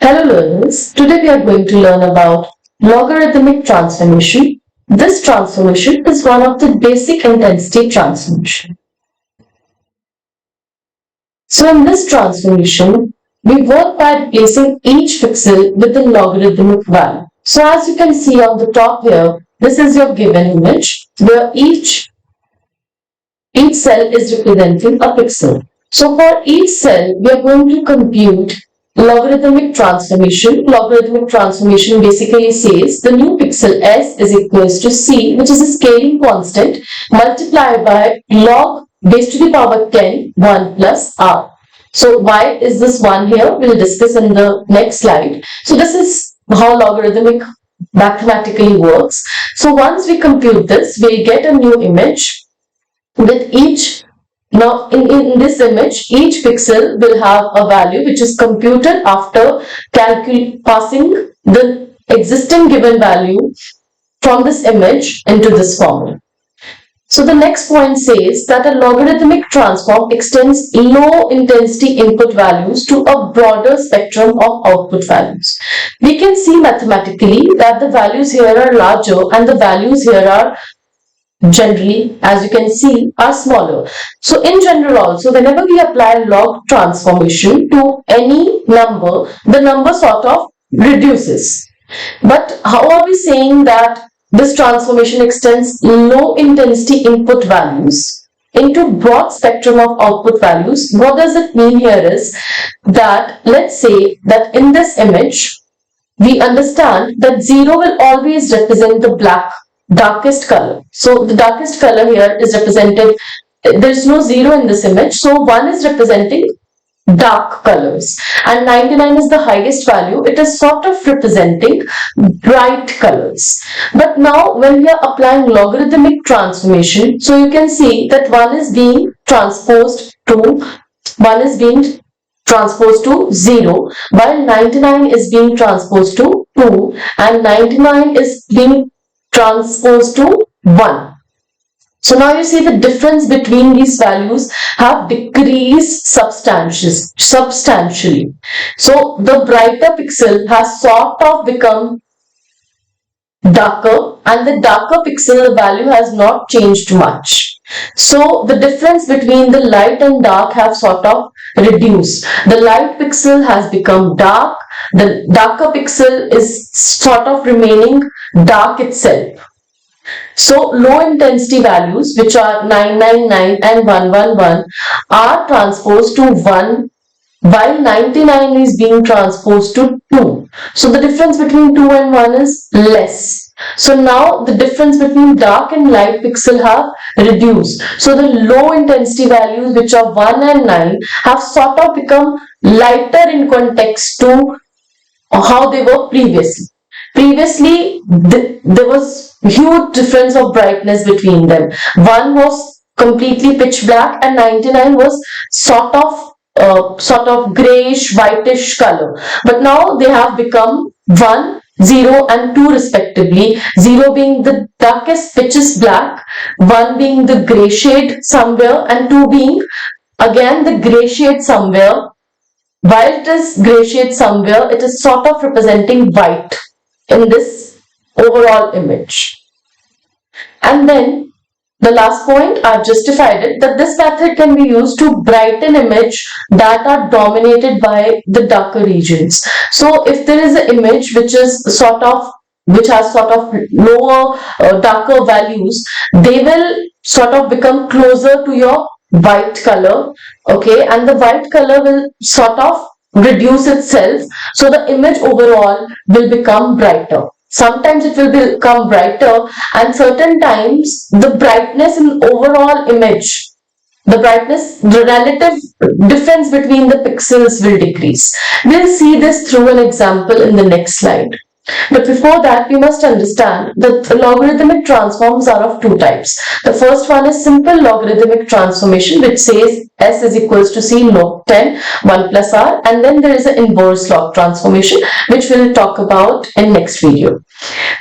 Hello learners, today we are going to learn about logarithmic transformation. This transformation is one of the basic intensity transformation. So in this transformation, we work by replacing each pixel with a logarithmic value. So as you can see on the top here, this is your given image where each cell is representing a pixel. So for each cell, we are going to compute logarithmic transformation. Logarithmic transformation basically says the new pixel s is equals to c, which is a scaling constant, multiplied by log base to the power 10, 1 plus r. So why is this 1 here? We'll discuss in the next slide. So this is how logarithmic mathematically works. So once we compute this, we get a new image with each. Now in this image, each pixel will have a value which is computed after passing the existing given value from this image into this formula. So the next point says that a logarithmic transform extends low intensity input values to a broader spectrum of output values. We can see mathematically that the values here are larger and the values here are generally, as you can see, are smaller. So in general also, whenever we apply log transformation to any number, the number sort of reduces. But how are we saying that this transformation extends low intensity input values into broad spectrum of output values? What does it mean here is that, let's say that in this image, we understand that 0 will always represent the darkest color. So the darkest color here is represented, there is no 0 in this image, so 1 is representing dark colors and 99 is the highest value. It is sort of representing bright colors. But now when we are applying logarithmic transformation, so you can see that 1 is being transposed to 0, while 99 is being transposed to 2 and 99 is being transposed to 1. So now you see the difference between these values have decreased substantially. So the brighter pixel has sort of become darker and the darker pixel, the value has not changed much. So the difference between the light and dark have sort of reduced. The light pixel has become dark, the darker pixel is sort of remaining dark itself. So low intensity values, which are 999 and 111, are transposed to 1 while 99 is being transposed to 2. So the difference between 2 and 1 is less. So now the difference between dark and light pixel have reduced. So the low intensity values, which are 1 and 9, have sort of become lighter in context to how they were previously. Previously, there was huge difference of brightness between them. 1 was completely pitch black and 99 was sort of grayish, whitish color. But now they have become 1, 0 and 2 respectively. 0 being the darkest pitches black, 1 being the grey shade somewhere and 2 being again the grey shade somewhere. While it is grey shade somewhere, it is sort of representing white in this overall image. And then the last point, I've justified it, that this method can be used to brighten image that are dominated by the darker regions. So if there is an image which has sort of lower darker values, they will sort of become closer to your white color, okay, and the white color will sort of reduce itself, so the image overall will become brighter. Sometimes it will become brighter and certain times the brightness in overall image, the relative difference between the pixels will decrease. We'll see this through an example in the next slide. But before that, we must understand that logarithmic transforms are of two types. The first one is simple logarithmic transformation, which says s is equals to c log 10, 1 plus r, and then there is an inverse log transformation, which we'll talk about in next video.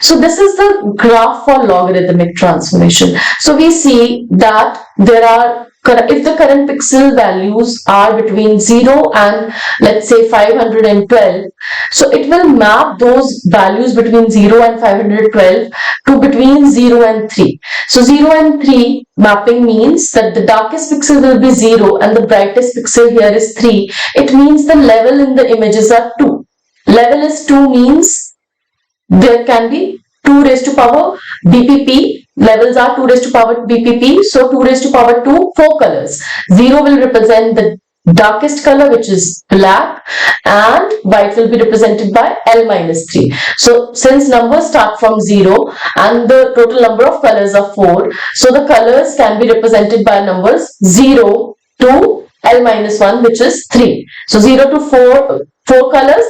So this is the graph for logarithmic transformation. So we see that if the current pixel values are between 0 and let's say 512, so it will map those values between 0 and 512 to between 0 and 3. So 0 and 3 mapping means that the darkest pixel will be 0 and the brightest pixel here is 3. It means the level in the images are 2. Level is 2 means there can be 2 raised to power BPP. Levels are 2 raised to power BPP. So 2 raised to power 2, 4 colors. 0 will represent the darkest color, which is black, and white will be represented by L minus 3. So since numbers start from 0 and the total number of colors are 4, so the colors can be represented by numbers 0 to L minus 1, which is 3. So 0 to 4 colors,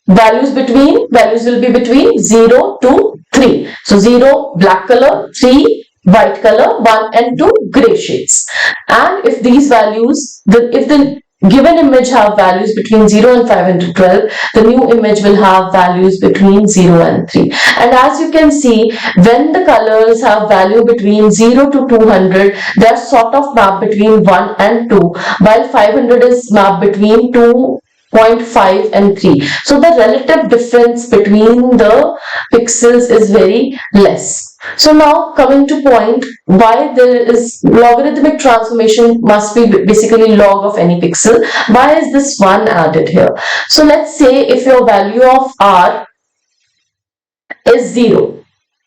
values will be between 0 to 3. So 0 black color, 3 white color, 1 and 2 gray shades. And if these values, if the given image have values between 0 and 512, the new image will have values between 0 and 3. And as you can see, when the colors have value between 0 to 200, they are sort of mapped between 1 and 2, while 500 is mapped between 2.5 and 3. So the relative difference between the pixels is very less. So now coming to point why there is logarithmic transformation must be basically log of any pixel. Why is this 1 added here? So let's say if your value of r is 0.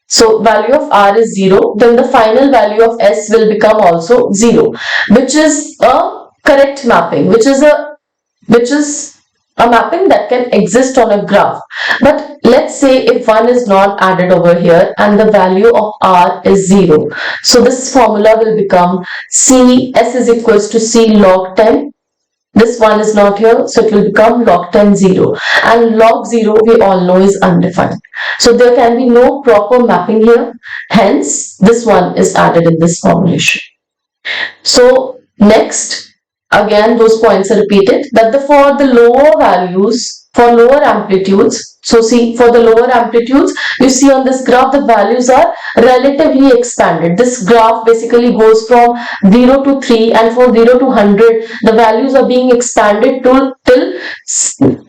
So value of r is 0, then the final value of s will become also 0, which is a correct mapping, which is a mapping that can exist on a graph. But let's say if 1 is not added over here and the value of r is 0. So this formula will become s is equals to c log 10. This 1 is not here, so it will become log 10 0. And log 0 we all know is undefined. So there can be no proper mapping here. Hence, this 1 is added in this formulation. So next, again those points are repeated, that for the lower values, for lower amplitudes, so see for the lower amplitudes, you see on this graph the values are relatively expanded. This graph basically goes from 0 to 3, and for 0 to 100 the values are being expanded till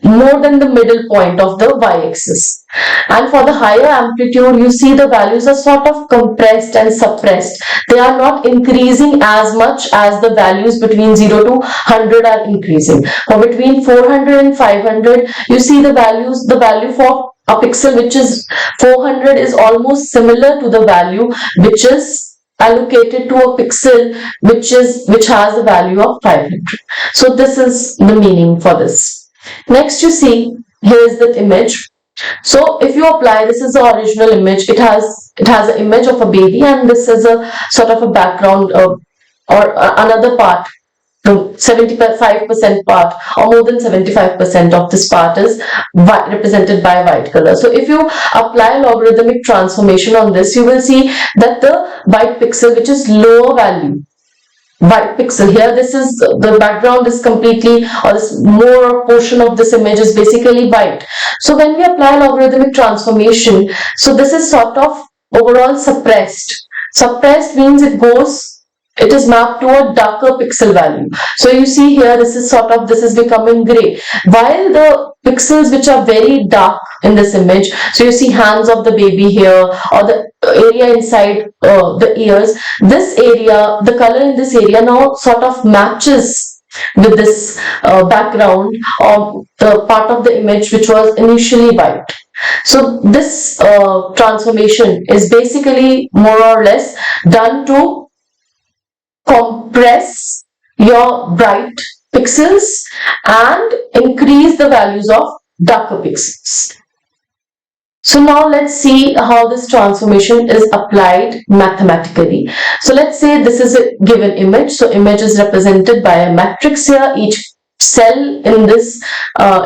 more than the middle point of the y-axis. And for the higher amplitude, you see the values are sort of compressed and suppressed. They are not increasing as much as the values between 0 to 100 are increasing. For between 400 and 500, you see the value for a pixel which is 400 is almost similar to the value which is allocated to a pixel which has a value of 500. So this is the meaning for this. Next, you see here is the image. So if you apply, this is the original image. It has an image of a baby, and this is a sort of a background or another part. The 75% part or more than 75% of this part is represented by white color. So if you apply logarithmic transformation on this, you will see that the white pixel, which is lower value, white pixel here, this is the background is completely, or this more portion of this image is basically white. So when we apply logarithmic transformation, so this is sort of overall suppressed. Suppressed means it is mapped to a darker pixel value. So you see here, this is becoming gray. While the pixels which are very dark in this image, so you see hands of the baby here, or the area inside the ears, this area, the color in this area now sort of matches with this background or the part of the image which was initially white. So this transformation is basically more or less done to compress your bright pixels and increase the values of darker pixels. So now let's see how this transformation is applied mathematically. So let's say this is a given image. So image is represented by a matrix here. Each cell in this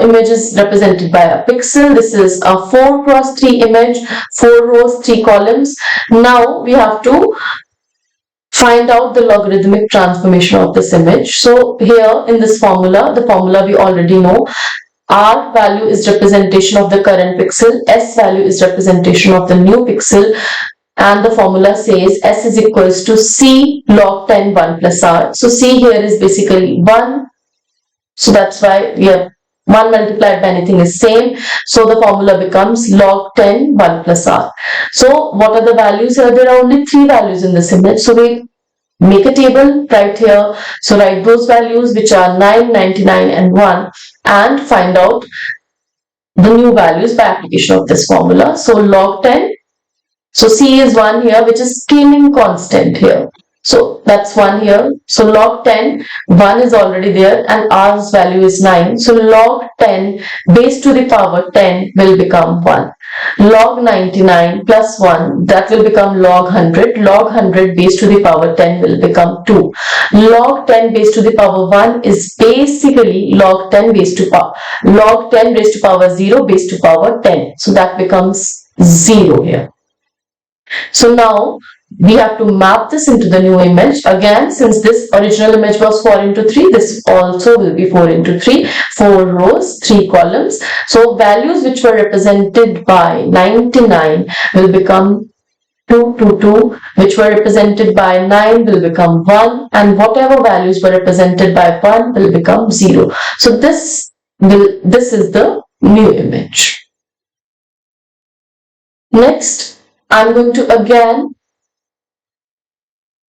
image is represented by a pixel. This is a 4 cross 3 image, 4 rows, 3 columns. Now we have to find out the logarithmic transformation of this image. So here in this formula, the formula we already know, R value is representation of the current pixel, S value is representation of the new pixel, and the formula says S is equals to C log 10 1 plus R. So C here is basically 1. So that's why we have 1 multiplied by anything is same. So the formula becomes log 10 1 plus R. So what are the values here? There are only 3 values in this image. So we make a table right here. So write those values which are 9, 99 and 1 and find out the new values by application of this formula. So log 10. So C is 1 here, which is scaling constant here. So that's 1 here. So log 10, 1 is already there and R's value is 9. So log 10 base to the power 10 will become 1. Log 99 plus 1, that will become log 100. Log 100 base to the power 10 will become 2. Log 10 base to the power 1 is basically log 10 base to power, log 10 raised to power 0 base to power 10. So that becomes 0 here. So now we have to map this into the new image. Again, since this original image was 4 into 3, this also will be 4 into 3, 4 rows, 3 columns. So values which were represented by 99 will become 2, 2, 2, which were represented by 9 will become 1, and whatever values were represented by 1 will become 0. So this is the new image. Next, I'm going to again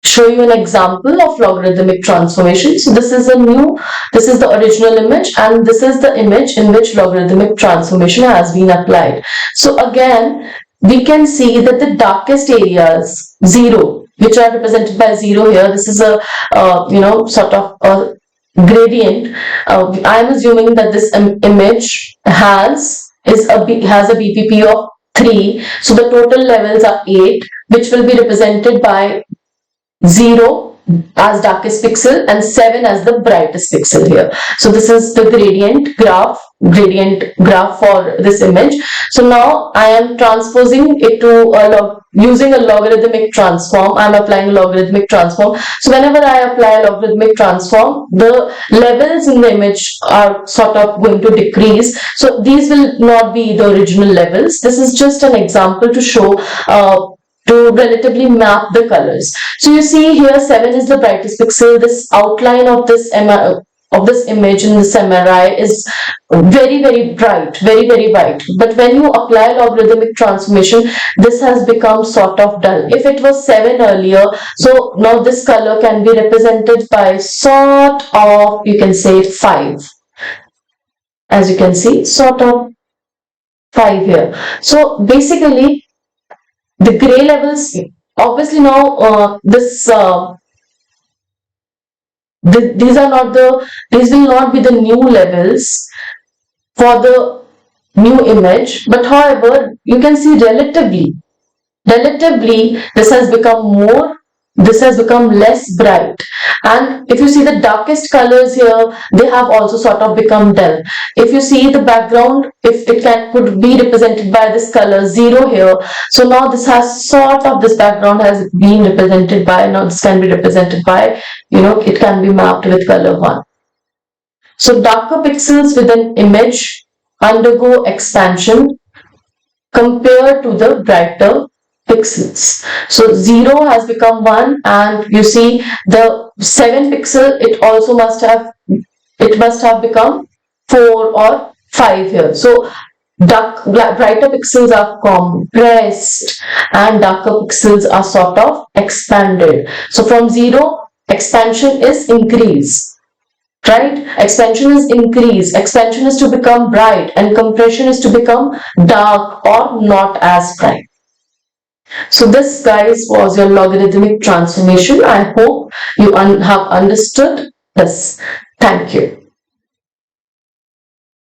show you an example of logarithmic transformation. So this is the original image, and this is the image in which logarithmic transformation has been applied. So again, we can see that the darkest areas, 0, which are represented by 0 here, this is a sort of a gradient. I am assuming that this image has a BPP of 3. So the total levels are 8, which will be represented by 0 as darkest pixel and 7 as the brightest pixel here. So this is the gradient graph for this image. So now I am transposing it to using a logarithmic transform. I am applying a logarithmic transform. So whenever I apply a logarithmic transform, the levels in the image are sort of going to decrease. So these will not be the original levels. This is just an example to show to relatively map the colors. So you see here 7 is the brightest pixel. This outline of this image in this MRI is very, very bright, very, very bright. But when you apply logarithmic transformation, this has become sort of dull. If it was 7 earlier, so now this color can be represented by sort of, you can say 5. As you can see, sort of 5 here. So basically, the gray levels, obviously now these will not be the new levels for the new image, but however you can see relatively this has become less bright. And if you see the darkest colors here, they have also sort of become dull. If you see the background, if it could be represented by this color 0 here, so now this background has been represented by, now this can be represented by, it can be mapped with color 1. So darker pixels within image undergo expansion compared to the brighter pixels. So 0 has become 1, and you see the 7 pixel, it must have become 4 or 5 here. So brighter pixels are compressed and darker pixels are sort of expanded. So from 0, expansion is increase. Right? Expansion is increase. Expansion is to become bright, and compression is to become dark or not as bright. So this, guys, was your logarithmic transformation. I hope you have understood this. Thank you.